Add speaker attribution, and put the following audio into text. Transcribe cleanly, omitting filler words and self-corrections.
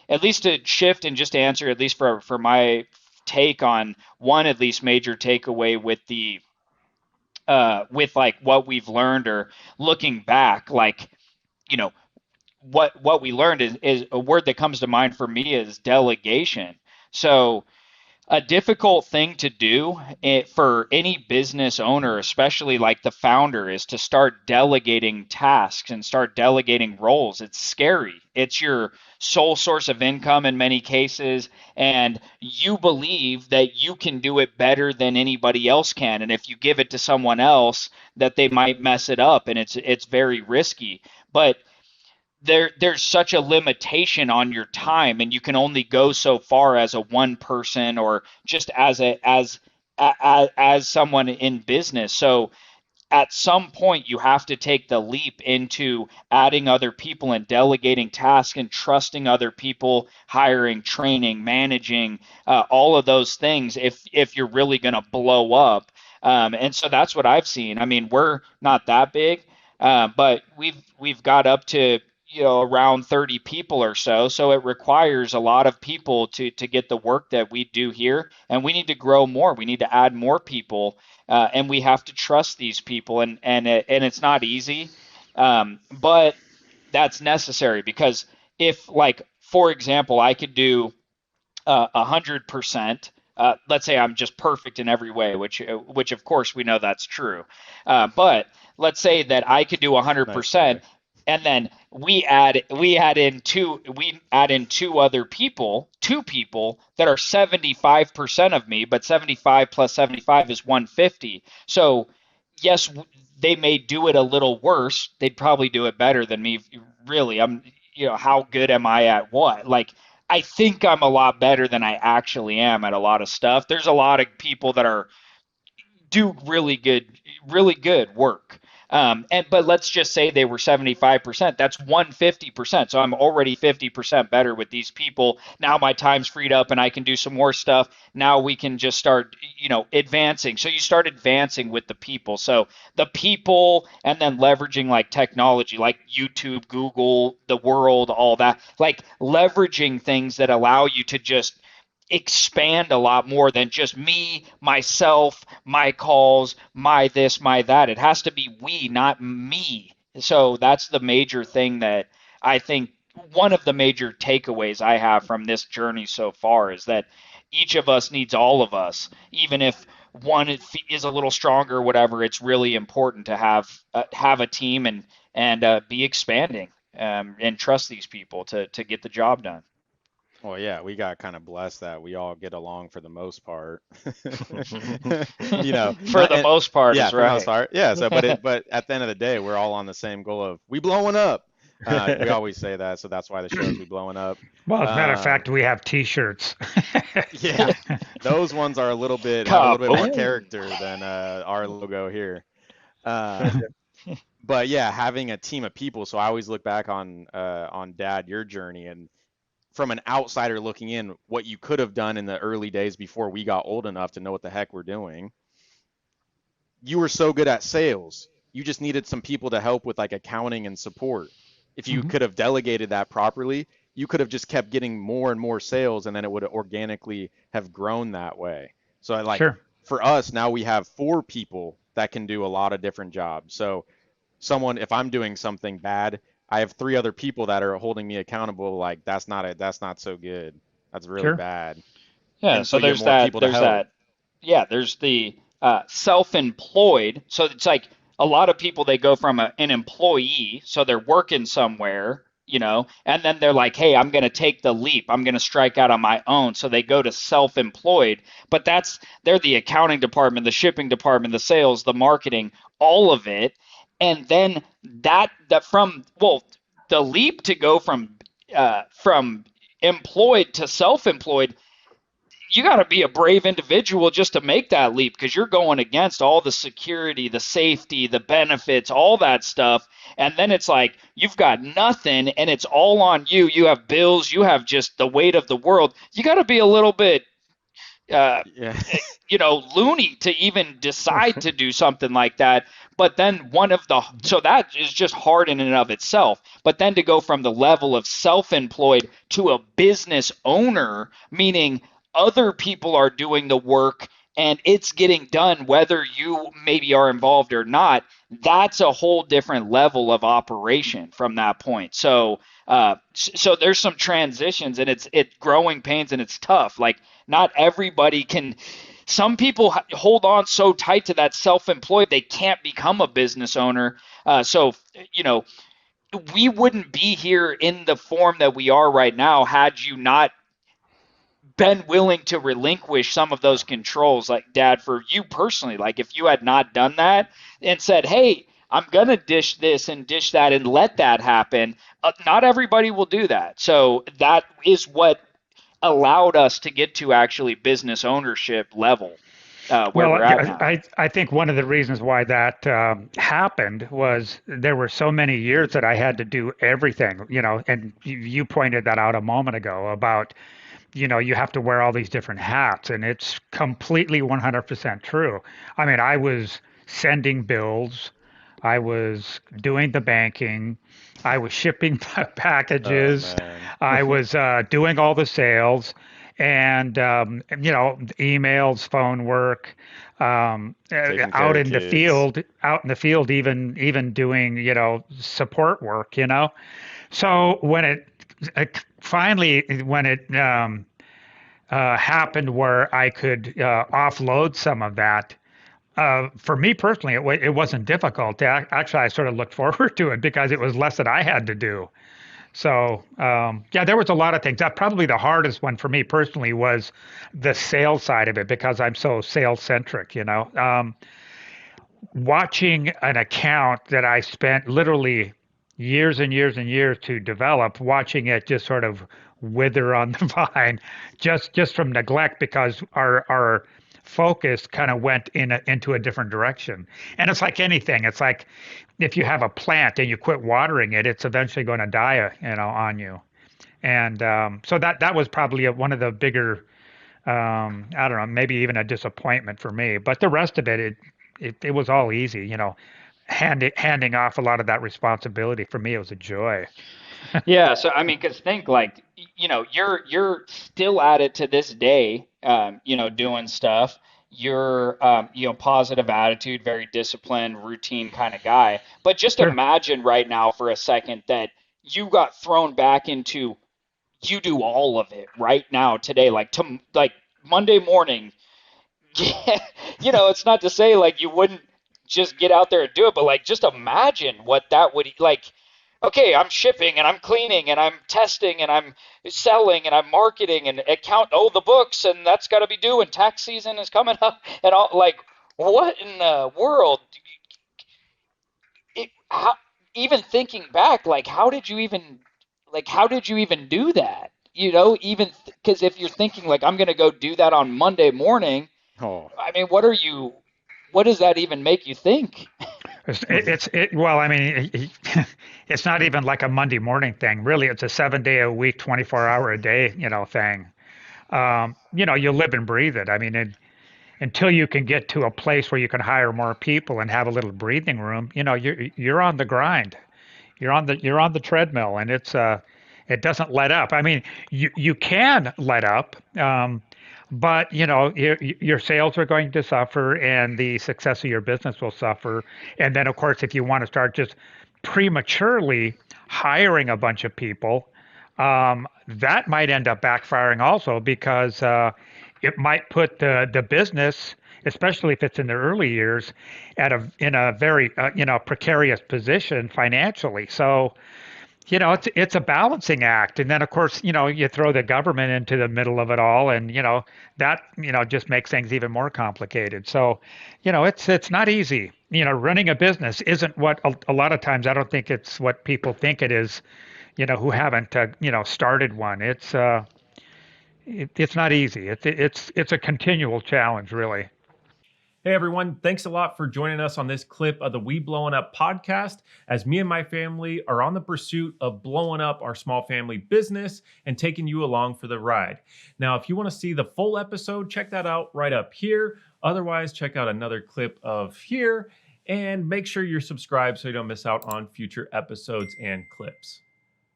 Speaker 1: at least to shift and just to answer, at least for my take on one at least major takeaway with like what we've learned or looking back, like, you know, what we learned is a word that comes to mind for me is delegation. So a difficult thing to do for any business owner, especially like the founder, is to start delegating tasks and start delegating roles. It's scary. It's your sole source of income in many cases, and you believe that you can do it better than anybody else can. And if you give it to someone else, that they might mess it up, and it's very risky. But there's such a limitation on your time, and you can only go so far as a one person or just as someone in business. So at some point you have to take the leap into adding other people and delegating tasks and trusting other people, hiring, training, managing, all of those things if you're really going to blow up. And so that's what I've seen. I mean, we're not that big, but we've got up to, around 30 people or so. So it requires a lot of people to get the work that we do here, and we need to grow more. We need to add more people, and we have to trust these people, and it's not easy, but that's necessary because if, like, for example, I could do 100%. Let's say I'm just perfect in every way, which of course we know that's true. But let's say that I could do
Speaker 2: Nice try.
Speaker 1: 100%, and then we add in two people that are 75% of me, but 75 plus 75 is 150. So yes, they may do it a little worse. They'd probably do it better than me. Really, how good am I at what? Like, I think I'm a lot better than I actually am at a lot of stuff. There's a lot of people that are do really good work. And but let's just say they were 75%. That's 150%. So I'm already 50% better with these people. Now my time's freed up and I can do some more stuff. Now we can just start, advancing. So you start advancing with the people. So the people, and then leveraging like technology, like YouTube, Google, the world, all that, like leveraging things that allow you to just expand a lot more than just me, myself, my calls, my this, my that. It has to be we, not me. So that's the major thing that I think, one of the major takeaways I have from this journey so far is that each of us needs all of us, even if one is a little stronger, whatever. It's really important to have a team and be expanding, and trust these people to get the job done.
Speaker 2: Well, yeah, we got kind of blessed that we all get along for the most part.
Speaker 1: For
Speaker 2: Not
Speaker 1: the
Speaker 2: and
Speaker 1: most part,
Speaker 2: yeah,
Speaker 1: is
Speaker 2: for the most
Speaker 1: right.
Speaker 2: part. Yeah, so but at the end of the day, we're all on the same goal of we blowing up. We always say that, so that's why the show's we blowing up.
Speaker 3: Well, as a matter of
Speaker 2: Um,
Speaker 3: fact, we have T-shirts.
Speaker 2: yeah, those ones are have a little bit more
Speaker 1: Kaboom!
Speaker 2: character than our logo here. Um, but yeah, having a team of people. So I always look back on Dad, your journey, and from an outsider looking in, what you could have done in the early days before we got old enough to know what the heck we're doing. You were so good at sales. You just needed some people to help with like accounting and support. If you
Speaker 3: Mhm.
Speaker 2: could have delegated that properly, you could have just kept getting more and more sales and then it would organically have grown that way. So like
Speaker 3: Sure.
Speaker 2: for us now we have four people that can do a lot of different jobs. So someone if I'm doing something bad, I have three other people that are holding me accountable like that's not so good. That's really
Speaker 3: Sure.
Speaker 2: bad.
Speaker 1: Yeah,
Speaker 2: And so
Speaker 1: so
Speaker 2: you have
Speaker 1: there's
Speaker 2: more
Speaker 1: that.
Speaker 2: people to help.
Speaker 1: Yeah, there's the self-employed. So it's like a lot of people, they go from an employee, so they're working somewhere, and then they're like, hey, I'm going to take the leap. I'm going to strike out on my own. So they go to self-employed, but they're the accounting department, the shipping department, the sales, the marketing, all of it. And then the leap to go from employed to self-employed, you got to be a brave individual just to make that leap because you're going against all the security, the safety, the benefits, all that stuff. And then it's like you've got nothing and it's all on you. You have bills, you have just the weight of the world. You got to be a little bit uh,
Speaker 2: Yeah.
Speaker 1: loony to even decide to do something like that. But then so that is just hard in and of itself. But then to go from the level of self-employed to a business owner, meaning other people are doing the work and it's getting done whether you maybe are involved or not, that's a whole different level of operation from that point. So there's some transitions, and it's growing pains, and it's tough. Like, not everybody can. Some people hold on so tight to that self-employed they can't become a business owner. So you know we wouldn't be here in the form that we are right now had you not been willing to relinquish some of those controls. Like, Dad, for you personally, like if you had not done that and said, hey, I'm going to dish this and dish that and let that happen, not everybody will do that. So that is what allowed us to get to actually business ownership level, where
Speaker 3: Well,
Speaker 1: we're at now.
Speaker 3: I think one of the reasons why that happened was there were so many years that I had to do everything, and you pointed that out a moment ago about, you have to wear all these different hats, and it's completely 100% true. I mean, I was sending bills, I was doing the banking, I was shipping
Speaker 2: Oh
Speaker 3: packages,
Speaker 2: man.
Speaker 3: I was doing all the sales, and emails, phone work,
Speaker 2: Taking care of kids.
Speaker 3: out in the field, even doing support work. So finally when it happened where I could offload some of that. For me personally, it wasn't difficult. Actually, I sort of looked forward to it because it was less that I had to do. So, yeah, there was a lot of things. That probably the hardest one for me personally was the sales side of it because I'm so sales centric. Watching an account that I spent literally years and years and years to develop, watching it just sort of wither on the vine, just from neglect because our focus kind of went into a different direction. And it's like anything. It's like if you have a plant and you quit watering it, it's eventually going to die, on you. And so that was probably one of the bigger, I don't know, maybe even a disappointment for me. But the rest of it was all easy. Handing off a lot of that responsibility for me, it was a joy.
Speaker 1: Yeah, so I mean, because think like, you're still at it to this day, doing stuff. You're, positive attitude, very disciplined, routine kind of guy. But just
Speaker 3: Sure.
Speaker 1: imagine right now for a second that you got thrown back into you do all of it right now today, like Monday morning. It's not to say like you wouldn't just get out there and do it, but like just imagine what that would like. Okay, I'm shipping and I'm cleaning and I'm testing and I'm selling and I'm marketing and account the books, and that's got to be due, and tax season is coming up and all, like, what in the world? How, even thinking back, like how did you even do that? Even because if you're thinking like I'm gonna go do that on Monday morning,
Speaker 2: Oh.
Speaker 1: I mean, what does that even make you think?
Speaker 3: Well, I mean, it's not even like a Monday morning thing. Really, it's a 7 day a week, 24-hour a day, thing. You live and breathe it. I mean, until you can get to a place where you can hire more people and have a little breathing room, you're on the grind. You're on the treadmill, and it doesn't let up. I mean, you can let up, but your sales are going to suffer, and the success of your business will suffer. And then, of course, if you want to start just prematurely hiring a bunch of people, that might end up backfiring also because it might put the business, especially if it's in the early years, in a very precarious position financially. So it's a balancing act, and then of course you throw the government into the middle of it all, and that just makes things even more complicated. So it's not easy. Running a business isn't what a lot of times I don't think it's what people think it is. Who haven't started one. It's not easy. It's a continual challenge, really.
Speaker 4: Hey everyone, thanks a lot for joining us on this clip of the We Blowing Up podcast as me and my family are on the pursuit of blowing up our small family business and taking you along for the ride. Now, if you want to see the full episode, check that out right up here. Otherwise, check out another clip of here and make sure you're subscribed so you don't miss out on future episodes and clips.